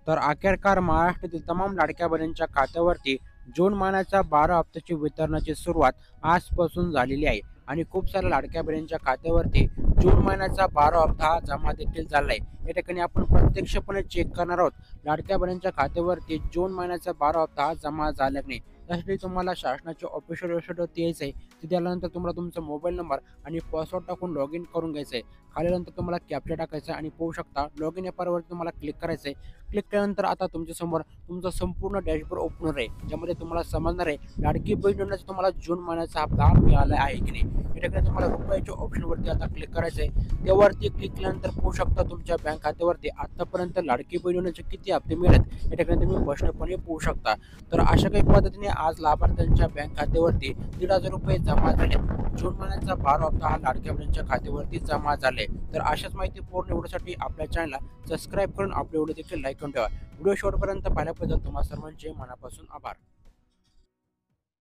तर अखेरकार महाराष्ट्रातील तमाम लाडक्या बहिणींच्या खात्यावरती जून महिन्याच्या 12 हप्त्याची वितरणाची सुरुवात आजपासून झालेली आहे आणि खूप साऱ्या लाडक्या बहिणींच्या खात्यावरती जून महिन्याचा 12 हप्ता हा जमा देखील झाला आहे। या ठिकाणी आपण प्रत्यक्षपणे चेक करणार आहोत लाडक्या बहिणींच्या खात्यावरती जून महिन्याचा 12 हप्ता हा जमा झाला की नाही। त्यासाठी तुम्हाला शासनाच्या ऑफिशियल वेबसाईटवरती यायचं आहे। तिथे आल्यानंतर तुम्हाला तुमचा मोबाईल नंबर आणि पासवर्ड टाकून लॉग इन करून घ्यायचं आहे। खाली नंतर तुम्हाला कॅप्चा टाकायचा आणि पाहू शकता लॉग इन ॲपवरती तुम्हाला क्लिक करायचं आहे। क्लिक केल्यानंतर आता तुमच्यासमोर तुमचा संपूर्ण डॅशबोर्ड ओपन होणार आहे, ज्यामध्ये तुम्हाला समजणार आहे लाडकी बहीण योजनेचा तुम्हाला जून महिन्याचा हप्ता मिळाला आहे की नाही। या ठिकाणी तुम्हाला रुपयाच्या ऑप्शनवरती आता क्लिक करायचं आहे। त्यावरती क्लिक केल्यानंतर पाहू शकता तुमच्या बँक खात्यावरती आतापर्यंत लाडकी बहीण योजनेचे किती हप्ते मिळालेत या ठिकाणी तुम्ही स्पष्टपणे पाहू शकता। तर अशा काही पद्धतीने आज लाभार्थ्यांच्या बँक खात्यावरती 1,500 रुपये जमा झाले। जून महिन्याचा 12 हप्ता हा लाडक्या बहिणींच्या खात्यावरती जमा झाले। तर अशाच माहिती पूर्ण एवढ्यासाठी आपल्या चॅनलला सबस्क्राईब करून आपले व्हिडिओ देखील लाईक करून ठेवा। व्हिडिओ शेवटपर्यंत पाहिल्याबद्दल तुम्हा सर्वांचे मनापासून आभार।